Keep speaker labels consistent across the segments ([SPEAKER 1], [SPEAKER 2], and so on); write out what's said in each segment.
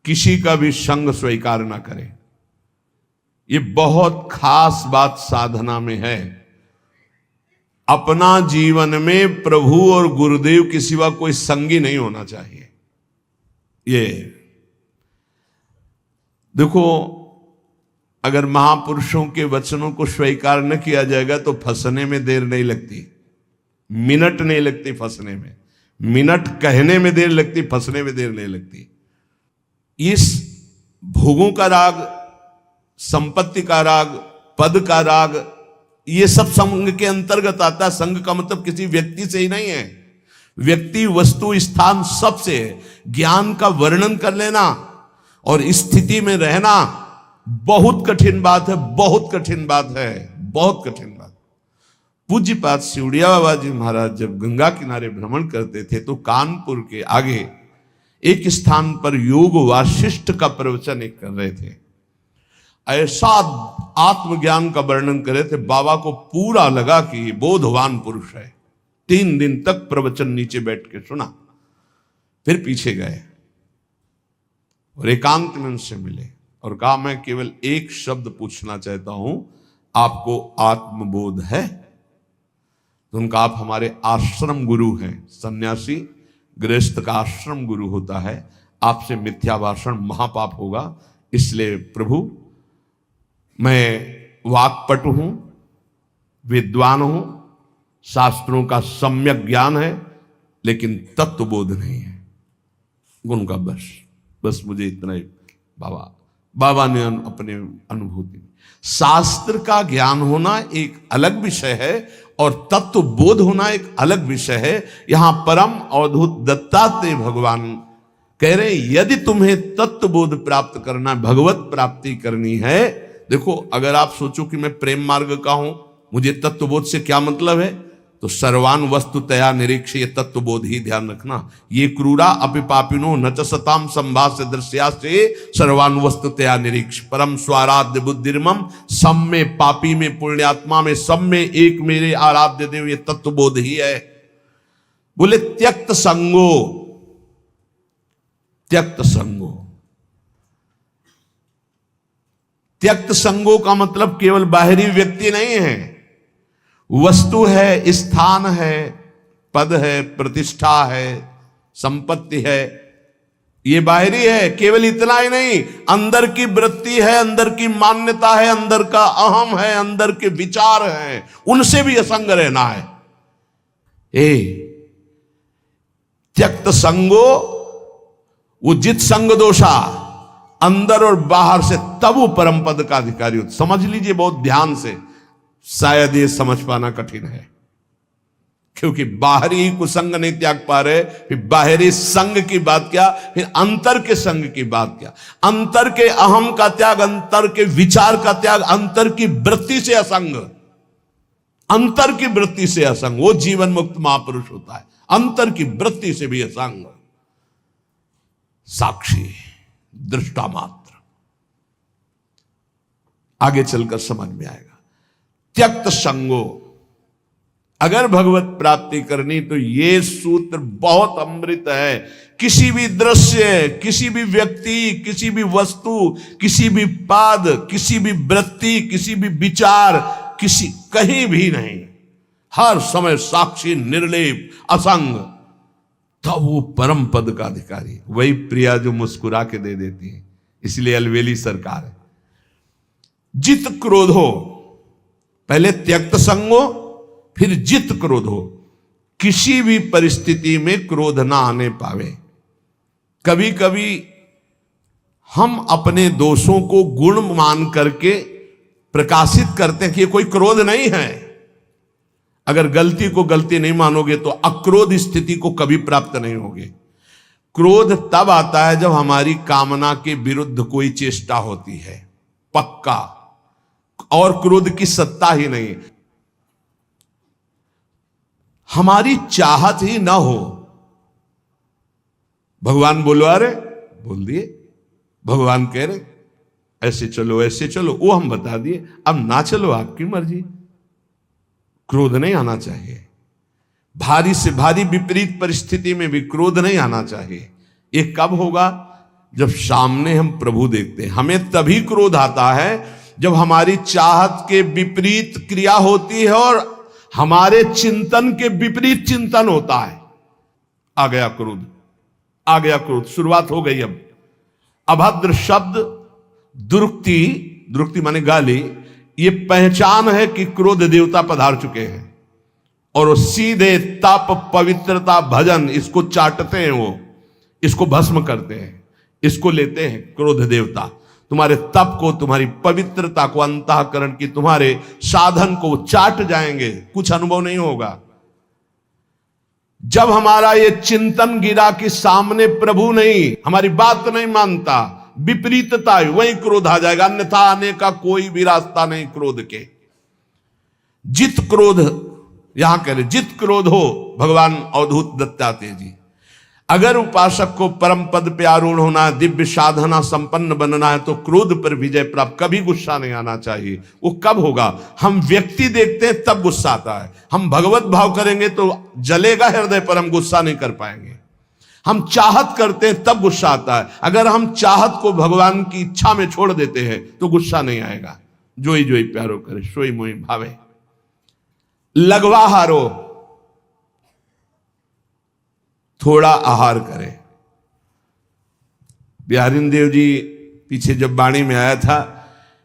[SPEAKER 1] किसी का भी संग स्वीकार ना करें। ये बहुत खास बात साधना में है। अपना जीवन में प्रभु और गुरुदेव के सिवा कोई संगी नहीं होना चाहिए। ये देखो, अगर महापुरुषों के वचनों को स्वीकार न किया जाएगा तो फंसने में देर नहीं लगती, मिनट नहीं लगती फंसने में। मिनट कहने में देर लगती, फंसने में देर नहीं लगती। इस भोगों का राग, संपत्ति का राग, पद का राग, ये सब संग के अंतर्गत आता है। संग का मतलब किसी व्यक्ति से ही नहीं है, व्यक्ति, वस्तु, स्थान सब से है। ज्ञान का वर्णन कर लेना और स्थिति में रहना बहुत कठिन बात है, बहुत कठिन बात है, बहुत कठिन बात। पूज्यपाद सिवड़िया बाबा जी महाराज जब गंगा किनारे भ्रमण करते थे तो कानपुर के आगे एक स्थान पर योग वाशिष्ठ का प्रवचन एक कर रहे थे। ऐसा आत्मज्ञान का वर्णन कर रहे थे, बाबा को पूरा लगा कि ये बोधवान पुरुष है। 3 दिन तक प्रवचन नीचे बैठ के सुना, फिर पीछे गए और एकांत में उनसे मिले और कहा, मैं केवल एक शब्द पूछना चाहता हूं, आपको आत्मबोध है? तो उनका, आप हमारे आश्रम गुरु हैं। सन्यासी गृहस्थ का आश्रम गुरु होता है, आपसे मिथ्या भाषण महापाप होगा, इसलिए प्रभु मैं वाक्पटु हूं, विद्वान हूं, शास्त्रों का सम्यक ज्ञान है, लेकिन तत्वबोध नहीं है। उनका बस मुझे इतना ही। बाबा ने अपने अनुभूति, शास्त्र का ज्ञान होना एक अलग विषय है और तत्व बोध होना एक अलग विषय है। यहां परम अवधूत दत्तात्रेय भगवान कह रहे हैं, यदि तुम्हें तत्व बोध प्राप्त करना, भगवत प्राप्ति करनी है, देखो, अगर आप सोचो कि मैं प्रेम मार्ग का हूं, मुझे तत्वबोध से क्या मतलब है, तो सर्वान वस्तु तया निरीक्ष, ये तत्वबोध ही ध्यान रखना। ये क्रूरा अपि पापिनो न च सताम संभाष्य दृश्यासे सर्वान वस्तु तया निरीक्ष परम स्वाराध्य बुद्धिर्मम, सब में, पापी में, पुण्यात्मा में, सब में एक मेरे आराध्य देव, ये तत्वबोध ही है। बोले त्यक्त संगो, त्यक्त संगो। त्यक्त संगो का मतलब केवल बाहरी व्यक्ति नहीं है, वस्तु है, स्थान है, पद है, प्रतिष्ठा है, संपत्ति है, ये बाहरी है। केवल इतना ही नहीं, अंदर की वृत्ति है, अंदर की मान्यता है, अंदर का अहम है, अंदर के विचार हैं, उनसे भी असंग रहना है। त्यक्त संगो, वो जित संग दोषा, अंदर और बाहर से, तब वो परम पद का अधिकारी हो। समझ लीजिए बहुत ध्यान से, शायद ये समझ पाना कठिन है, क्योंकि बाहरी कुसंग नहीं त्याग पा रहे, फिर बाहरी संग की बात क्या, फिर अंतर के संग की बात क्या। अंतर के अहम का त्याग, अंतर के विचार का त्याग, अंतर की वृत्ति से असंग, अंतर की वृत्ति से असंग, वो जीवन मुक्त महापुरुष होता है। अंतर की वृत्ति से भी असंग, साक्षी, दृष्टा मात्र। आगे चलकर समझ में आएगा। त्यक्त संगो, अगर भगवत प्राप्ति करनी तो ये सूत्र बहुत अमृत है। किसी भी दृश्य, किसी भी व्यक्ति, किसी भी वस्तु, किसी भी पाद, किसी भी वृत्ति, किसी भी विचार, कहीं भी नहीं, हर समय साक्षी, निर्लेप, असंग, तब वो परम पद का अधिकारी। वही प्रिया जो मुस्कुरा के दे देती है, इसलिए अलवेली सरकार है। जित क्रोधो, पहले त्यक्त संगो, फिर जित क्रोधो, किसी भी परिस्थिति में क्रोध ना आने पावे। कभी कभी हम अपने दोषों को गुण मान करके प्रकाशित करते हैं कि ये कोई क्रोध नहीं है। अगर गलती को गलती नहीं मानोगे तो अक्रोध स्थिति को कभी प्राप्त नहीं होगे। क्रोध तब आता है जब हमारी कामना के विरुद्ध कोई चेष्टा होती है, पक्का, और क्रोध की सत्ता ही नहीं, हमारी चाहत ही ना हो। भगवान बोलवा रहे, बोल दिए, भगवान कह रहे ऐसे चलो, ऐसे चलो, वो हम बता दिए, अब ना चलो, आपकी मर्जी। क्रोध नहीं आना चाहिए। भारी से भारी विपरीत परिस्थिति में भी क्रोध नहीं आना चाहिए। ये कब होगा? जब सामने हम प्रभु देखते हैं। हमें तभी क्रोध आता है जब हमारी चाहत के विपरीत क्रिया होती है और हमारे चिंतन के विपरीत चिंतन होता है। आ गया क्रोध, आ गया क्रोध, शुरुआत हो गई। अब अभद्र शब्द, दुरुक्ति, दुरुक्ति माने गाली, ये पहचान है कि क्रोध देवता पधार चुके हैं। और वो सीधे तप, पवित्रता, भजन, इसको चाटते हैं, वो इसको भस्म करते हैं, इसको लेते हैं क्रोध देवता। तुम्हारे तप को, तुम्हारी पवित्रता को, अंतःकरण की तुम्हारे साधन को चाट जाएंगे, कुछ अनुभव नहीं होगा। जब हमारा ये चिंतन गिरा कि सामने प्रभु नहीं, हमारी बात नहीं मानता, विपरीतता है, वही क्रोध आ जाएगा। अन्यथा आने का कोई भी रास्ता नहीं क्रोध के। जित क्रोध, यहां कह रहे जित क्रोध हो, भगवान अवधूत दत्तात्रेय जी, अगर उपासक को परम पद पे आरूढ़ होना है, दिव्य साधना संपन्न बनना है, तो क्रोध पर विजय प्राप्त, कभी गुस्सा नहीं आना चाहिए। वो कब होगा? हम व्यक्ति देखते हैं तब गुस्सा आता है। हम भगवत भाव करेंगे तो जलेगा हृदय पर, हम गुस्सा नहीं कर पाएंगे। हम चाहत करते हैं तब गुस्सा आता है। अगर हम चाहत को भगवान की इच्छा में छोड़ देते हैं तो गुस्सा नहीं आएगा। जोई जोई प्यारो करे, सोई मोई भावे। लगवा हारो, थोड़ा आहार करें। बिहारी देव जी पीछे जब वाणी में आया था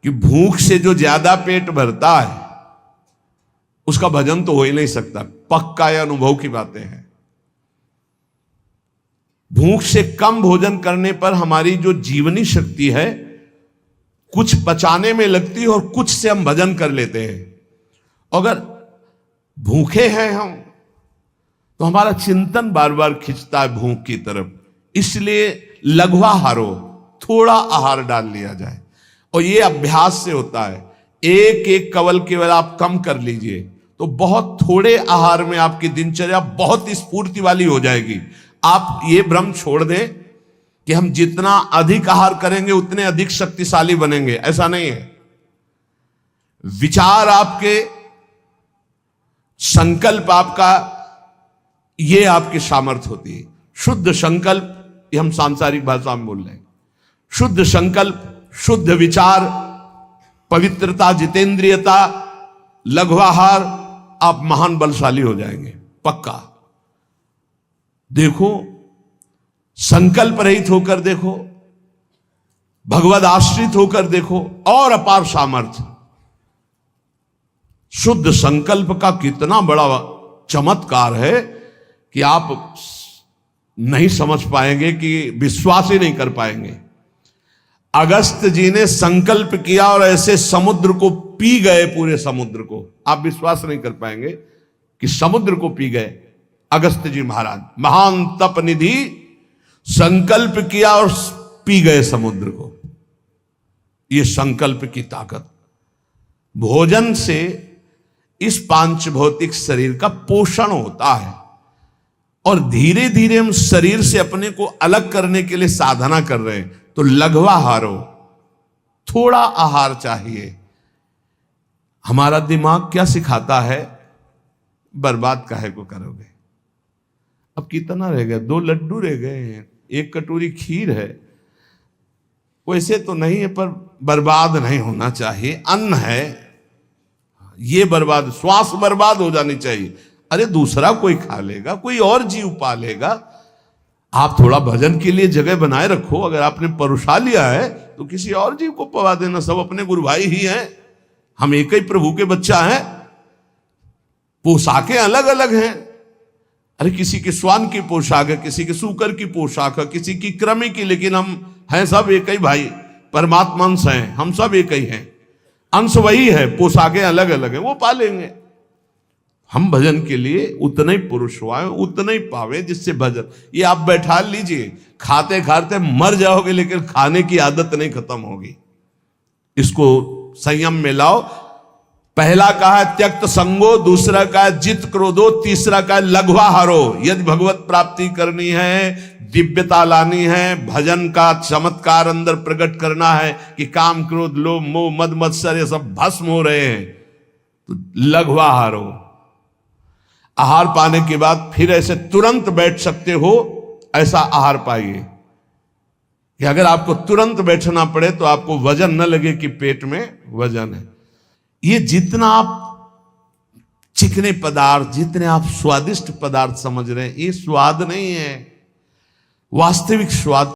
[SPEAKER 1] कि भूख से जो ज्यादा पेट भरता है उसका भजन तो हो ही नहीं सकता, पक्का यह अनुभव की बातें हैं। भूख से कम भोजन करने पर हमारी जो जीवनी शक्ति है कुछ पचाने में लगती है और कुछ से हम भजन कर लेते हैं। अगर भूखे हैं हम तो हमारा चिंतन बार बार खिंचता है भूख की तरफ। इसलिए लघवा हारो, थोड़ा आहार डाल लिया जाए। और ये अभ्यास से होता है। एक एक कवल केवल आप कम कर लीजिए तो बहुत थोड़े आहार में आपकी दिनचर्या बहुत स्फूर्ति वाली हो जाएगी। आप ये भ्रम छोड़ दें कि हम जितना अधिक आहार करेंगे उतने अधिक शक्तिशाली बनेंगे, ऐसा नहीं है। विचार आपके, संकल्प आपका, ये आपकी सामर्थ्य होती है। शुद्ध संकल्प, ये हम सांसारिक भाषा में बोल रहे हैं। शुद्ध संकल्प, शुद्ध विचार, पवित्रता, जितेंद्रियता, लघुआहार, आप महान बलशाली हो जाएंगे, पक्का। देखो, संकल्प रहित होकर देखो, भगवद आश्रित होकर देखो, और अपार सामर्थ्य। शुद्ध संकल्प का कितना बड़ा चमत्कार है कि आप नहीं समझ पाएंगे, कि विश्वास ही नहीं कर पाएंगे। अगस्त जी ने संकल्प किया और ऐसे समुद्र को पी गए, पूरे समुद्र को। आप विश्वास नहीं कर पाएंगे कि समुद्र को पी गए अगस्त जी महाराज। महान तप निधि, संकल्प किया और पी गए समुद्र को। यह संकल्प की ताकत। भोजन से इस पांच भौतिक शरीर का पोषण होता है और धीरे धीरे हम शरीर से अपने को अलग करने के लिए साधना कर रहे हैं। तो लघवा हारो, थोड़ा आहार चाहिए। हमारा दिमाग क्या सिखाता है? बर्बाद काहे को करोगे? अब कितना रह गया? 2 लड्डू रह गए हैं, 1 कटोरी खीर है। वैसे तो नहीं है पर बर्बाद नहीं होना चाहिए। अन्न है, ये बर्बाद, श्वास बर्बाद हो जानी चाहिए। अरे दूसरा कोई खा लेगा, कोई और जीव पालेगा। आप थोड़ा भजन के लिए जगह बनाए रखो। अगर आपने परोसा लिया है तो किसी और जीव को पवा देना। सब अपने गुरु भाई ही हैं, हम एक ही प्रभु के बच्चा हैं। पोशाकें अलग अलग हैं। अरे किसी के स्वान की पोशाक है, किसी के सूकर की पोशाक है, किसी की कृमि की, लेकिन हम हैं सब एक ही भाई, परमात्मा अंश हैं, हम सब एक ही हैं। अंश वही है, पोशाकें अलग अलग हैं, वो पालेंगे। हम भजन के लिए उतने ही पुरुष हुआ, उतने ही पावे जिससे भजन। ये आप बैठा लीजिए, खाते खाते मर जाओगे लेकिन खाने की आदत नहीं खत्म होगी। इसको संयम में लाओ। पहला कहा है त्यक्त संगो, दूसरा कहा है जित क्रोधो, तीसरा कहा है लघवा हारो। यदि भगवत प्राप्ति करनी है, दिव्यता लानी है, भजन का चमत्कार अंदर प्रकट करना है कि काम क्रोध लोभ मोह मद मत्सर ये सब भस्म हो रहे हैं, तो लघवा हारो। आहार पाने के बाद फिर ऐसे तुरंत बैठ सकते हो, ऐसा आहार पाइए कि अगर आपको तुरंत बैठना पड़े तो आपको वजन न लगे कि पेट में वजन है। ये जितना आप चिकने पदार्थ, जितने आप स्वादिष्ट पदार्थ समझ रहे हैं, ये स्वाद नहीं है। वास्तविक स्वाद